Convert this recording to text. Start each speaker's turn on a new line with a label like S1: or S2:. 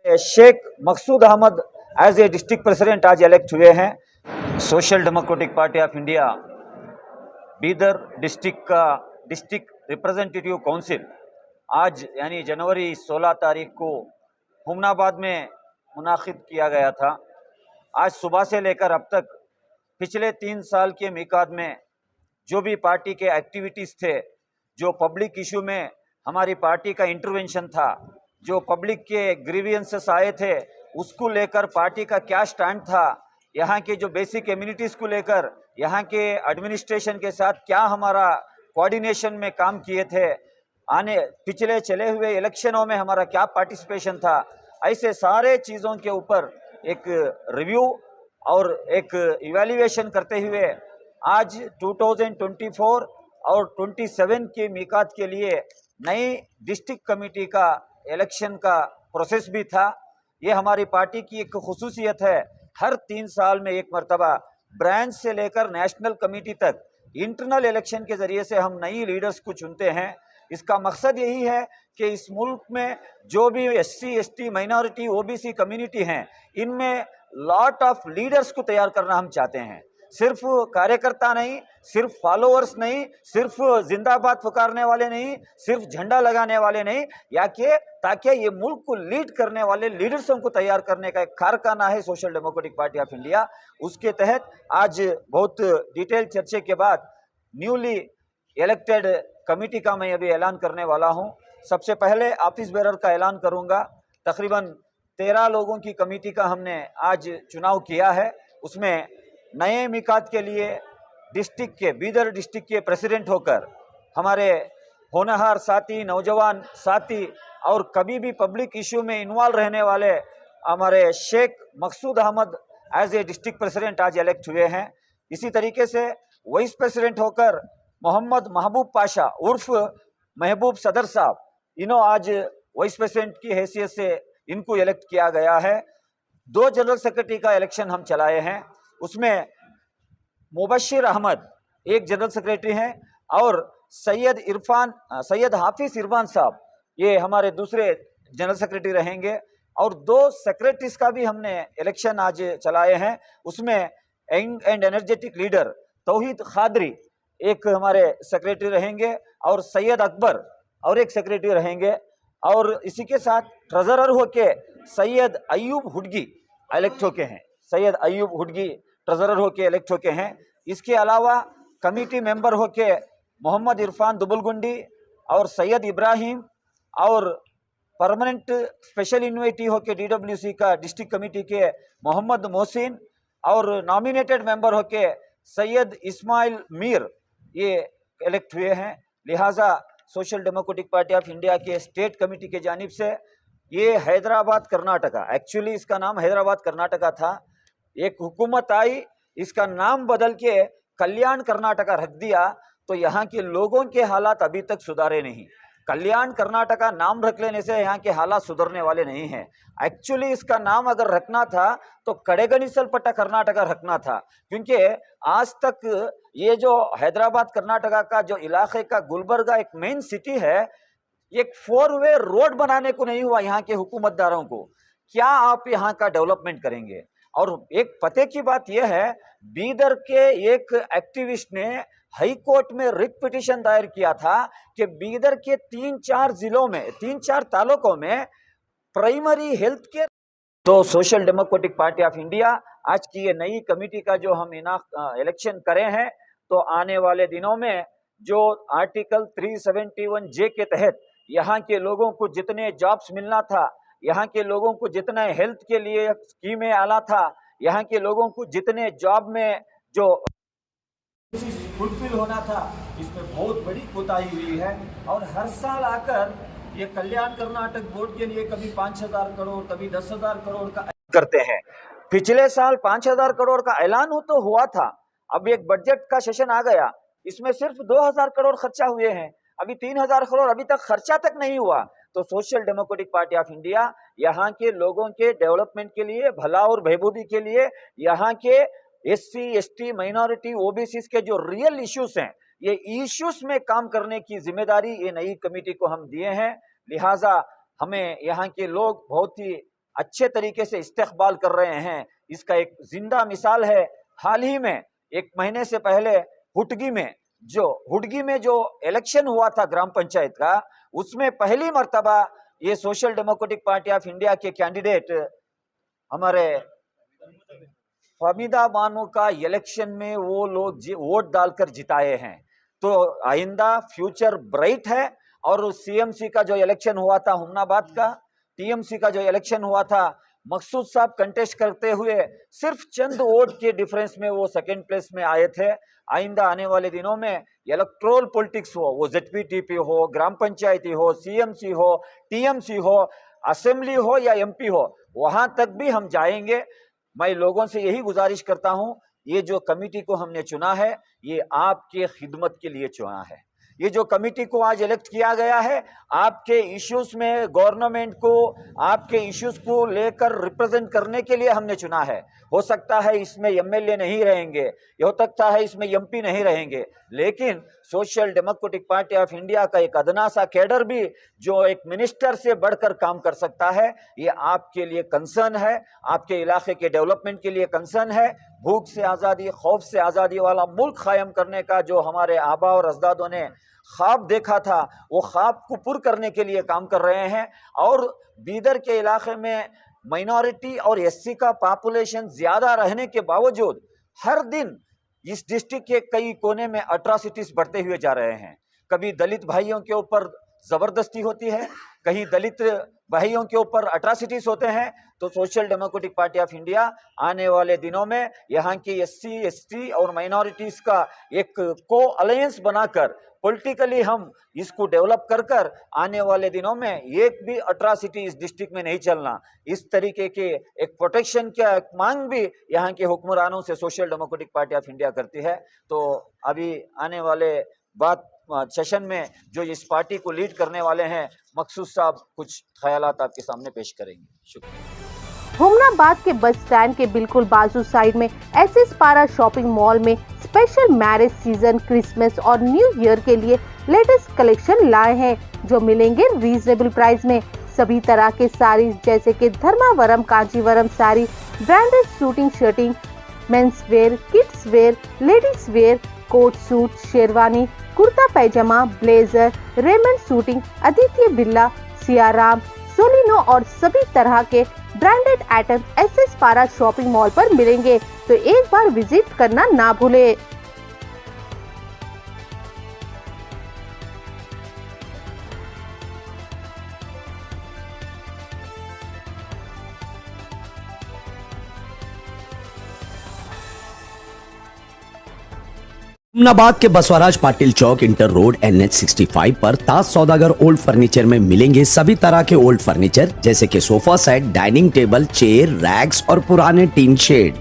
S1: Sheikh Maqsood Ahmed as a district president आज elect हुए हैं। Social democratic party of India Bidar district का डिस्ट्रिक्ट रिप्रेजेंटेटिव काउंसिल आज यानी जनवरी 16 तारीख को हुमनाबाद में मुनाकिद किया गया था। आज सुबह से लेकर अब तक पिछले 3 साल के मिकाद में जो भी पार्टी के एक्टिविटीज़ थे, जो पब्लिक इशू में हमारी पार्टी का इंटरवेंशन था, जो पब्लिक के ग्रीवियंसेस आए थे, उसको लेकर पार्टी का क्या स्टैंड था, यहाँ के जो बेसिक कम्युनिटीज़ को लेकर यहाँ के एडमिनिस्ट्रेशन के साथ क्या हमारा कोऑर्डिनेशन में काम किए थे, आने पिछले चले हुए इलेक्शनों में हमारा क्या पार्टिसिपेशन था, ऐसे सारे चीज़ों के ऊपर एक रिव्यू और एक इवैल्यूएशन करते हुए आज 2024 और 27 के मिकात के लिए नई डिस्ट्रिक्ट कमेटी का इलेक्शन का प्रोसेस भी था। ये हमारी पार्टी की एक खुसूसियत है, हर 3 साल में एक मरतबा ब्रांच से लेकर नेशनल कमेटी तक इंटरनल इलेक्शन के ज़रिए से हम नई लीडर्स को चुनते हैं। इसका मकसद यही है कि इस मुल्क में जो भी SC, ST, minority, OBC community हैं, इनमें लॉट ऑफ लीडर्स को तैयार करना हम चाहते हैं। सिर्फ कार्यकर्ता नहीं, सिर्फ फॉलोअर्स नहीं, सिर्फ जिंदाबाद पुकारने वाले नहीं, सिर्फ झंडा लगाने वाले नहीं, या कि ताकि ये मुल्क को लीड करने वाले लीडर्सों को तैयार करने का एक कारखाना है social democratic party of India. उसके तहत आज बहुत डिटेल चर्चे के बाद न्यूली इलेक्टेड कमेटी का मैं अभी ऐलान करने वाला हूं। सबसे पहले ऑफिस बेरर का ऐलान करूंगा। तकरीबन 13 लोगों की कमेटी का हमने आज चुनाव किया है। उसमें नए मिकात के लिए डिस्ट्रिक्ट के बीदर डिस्ट्रिक्ट के प्रेसिडेंट होकर हमारे होनहार साथी, नौजवान साथी और कभी भी पब्लिक इशू में इन्वॉल्व रहने वाले हमारे Sheikh Maqsood Ahmed as a district president आज इलेक्ट हुए हैं। इसी तरीके से वाइस प्रेसिडेंट होकर मोहम्मद महबूब पाशा उर्फ महबूब सदर साहब, इन्हों आज वाइस प्रेसिडेंट की हैसियत से इनको इलेक्ट किया गया है। 2 जनरल सेक्रेटरी का इलेक्शन हम चलाए हैं, उसमें मुबशिर अहमद एक जनरल सेक्रेटरी हैं और सैयद हाफिज इरफान साहब ये हमारे दूसरे जनरल सेक्रेटरी रहेंगे। और 2 सेक्रेटरीज का भी हमने इलेक्शन आज चलाए हैं। उसमें यंग एंड एनर्जेटिक लीडर तौहीद खादरी एक हमारे सेक्रेटरी रहेंगे और सैयद अकबर और एक सेक्रेटरी रहेंगे। और इसी के साथ ट्रेजरर होके सैयद अयूब हुडगी इलेक्ट होके हैं, सैयद अयूब हुडगी ट्रेजरर होके इलेक्ट होके हैं। इसके अलावा कमेटी मेंबर होके मोहम्मद इरफान दुबलगुंडी और सैयद इब्राहिम और परमानेंट स्पेशल इन्वाइटी होके डीडब्ल्यूसी का डिस्ट्रिक्ट कमेटी के मोहम्मद मोहसिन और नॉमिनेटेड मेंबर होके सैयद इस्माइल मीर ये इलेक्ट हुए हैं। लिहाजा social democratic party of India के स्टेट कमेटी के जानिब से ये हैदराबाद कर्नाटका, एक्चुअली इसका नाम हैदराबाद कर्नाटका था, एक हुकूमत आई, इसका नाम बदल के कल्याण कर्नाटका रख दिया, तो यहाँ के लोगों के हालात अभी तक सुधारे नहीं। कल्याण कर्नाटका नाम रख लेने से यहाँ के हालात सुधरने वाले नहीं हैं। एक्चुअली इसका नाम अगर रखना था तो कडेगनिसलपट्टा कर्नाटका रखना था, क्योंकि आज तक ये जो हैदराबाद कर्नाटका का जो इलाके का गुलबर्गा एक मेन सिटी है, एक 4 वे रोड बनाने को नहीं हुआ यहाँ के हुकूमतदारों को। क्या आप यहाँ का डेवलपमेंट करेंगे? और एक पते की बात यह है, बीदर के एक एक्टिविस्ट ने हाई कोर्ट में रिट पिटीशन दायर किया था कि बीदर के 3-4 जिलों में, 3-4 तालुकों में प्राइमरी हेल्थ केयर। तो social democratic party of India आज की ये नई कमेटी का जो हम इलेक्शन करे हैं, तो आने वाले दिनों में जो आर्टिकल 371J के तहत यहाँ के लोगों को जितने जॉब्स मिलना था, यहाँ के लोगों को जितना हेल्थ के लिए स्कीमें आना था, यहाँ के लोगों को जितने जॉब में जो फुलफिल होना था, इसमें बहुत बड़ी कोताही हुई है। और हर साल आकर ये कल्याण कर्नाटक बोर्ड के लिए कभी 5,000 करोड़, कभी 10,000 करोड़ का करते हैं। पिछले साल 5,000 करोड़ का ऐलान हो तो हुआ था, अब एक बजट का सेशन आ गया, इसमें सिर्फ 2,000 करोड़ खर्चा हुए हैं, अभी 3,000 करोड़ अभी तक खर्चा तक नहीं हुआ। तो social democratic party of India यहाँ के लोगों के डेवलपमेंट के लिए, भला और बहबूदी के लिए, यहाँ के एससी, एसटी, माइनॉरिटी, ओबीसी के जो रियल इश्यूज हैं, ये इश्यूज में काम करने की जिम्मेदारी ये नई कमेटी को हम दिए हैं। लिहाजा हमें यहाँ के लोग बहुत ही अच्छे तरीके से इस्तेकबाल कर रहे हैं। इसका एक जिंदा मिसाल है, हाल ही में 1 महीने से पहले हुडगी में जो इलेक्शन हुआ था ग्राम पंचायत का, उसमें पहली मर्तबा ये social democratic party of India के कैंडिडेट हमारे फमीदा बानो का इलेक्शन में वो लोग वोट डालकर जिताए हैं। तो आइंदा फ्यूचर ब्राइट है। और सीएमसी का जो इलेक्शन हुआ था हुमनाबाद का, टीएमसी का जो इलेक्शन हुआ था, मकसूद साहब कंटेस्ट करते हुए सिर्फ चंद वोट के डिफरेंस में वो सेकंड प्लेस में आए थे। आइंदा आने वाले दिनों में इलेक्ट्रोल पॉलिटिक्स हो, वो ZPTP हो, ग्राम पंचायती हो, सीएमसी हो, टीएमसी हो, असेंबली हो या एमपी हो, वहां तक भी हम जाएंगे। मैं लोगों से यही गुजारिश करता हूं, ये जो कमेटी को हमने चुना है, ये आपके खिदमत के लिए चुना है। ये जो कमेटी को आज इलेक्ट किया गया है, आपके इश्यूज में गवर्नमेंट को, आपके इश्यूज को लेकर रिप्रेजेंट करने के लिए हमने चुना है। हो सकता है इसमें एमएलए नहीं रहेंगे, हो सकता है इसमें एमपी नहीं रहेंगे, लेकिन social democratic party of India का एक अदना सा कैडर भी जो एक मिनिस्टर से बढ़कर काम कर सकता है, ये आपके लिए कंसर्न है, आपके इलाके के डेवलपमेंट के लिए कंसर्न है। भूख से आज़ादी, खौफ से आज़ादी वाला मुल्क कायम करने का जो हमारे आबा और अजदादों ने ख्वाब देखा था, वो ख्वाब को पूरा करने के लिए काम कर रहे हैं। और बीदर के इलाके में माइनॉरिटी और एससी का पॉपुलेशन ज्यादा रहने के बावजूद हर दिन इस डिस्ट्रिक्ट के कई कोने में अट्रॉसिटीज बढ़ते हुए जा रहे हैं। कभी दलित भाइयों के ऊपर जबरदस्ती होती है, कहीं दलित भाइयों के ऊपर अट्रॉसिटीज होते हैं। तो social democratic party of India आने वाले दिनों में यहाँ की SC, ST और माइनॉरिटीज का एक को अलायंस बनाकर पॉलिटिकली हम इसको डेवलप कर आने वाले दिनों में एक भी अट्रॉसिटी इस डिस्ट्रिक्ट में नहीं चलना, इस तरीके के एक प्रोटेक्शन का मांग भी यहाँ के हुक्मरानों से social democratic party of India करती है। तो अभी आने वाले बात सेशन में जो इस पार्टी को लीड करने वाले हैं, मकसूद साहब कुछ ख्यालात आपके सामने पेश करेंगे। शुक्रिया।
S2: हुमनाबाद के बस स्टैंड के बिल्कुल बाजू साइड में SS पारा शॉपिंग मॉल में स्पेशल मैरिज सीजन, क्रिसमस और न्यू ईयर के लिए लेटेस्ट कलेक्शन लाए हैं, जो मिलेंगे रीजनेबल प्राइस में। सभी तरह के साड़ीज जैसे कि Dharmavaram, Kanchivaram sari, branded suiting shirting, men's wear, kids wear, ladies wear, coat suit, sherwani, kurta pyjama, blazer, Raymond suiting, Aditya Birla, Siyaram, Solino और सभी तरह के branded item SS Para shopping mall पर मिलेंगे। तो एक बार विजिट करना ना भूले।
S3: हुमनाबाद के बसवराज पाटिल चौक, इंटर रोड, NH 65 पर ताज सौदागर ओल्ड फर्नीचर में मिलेंगे सभी तरह के ओल्ड फर्नीचर जैसे कि sofa set, dining table, chair, racks और पुराने टीन शेड।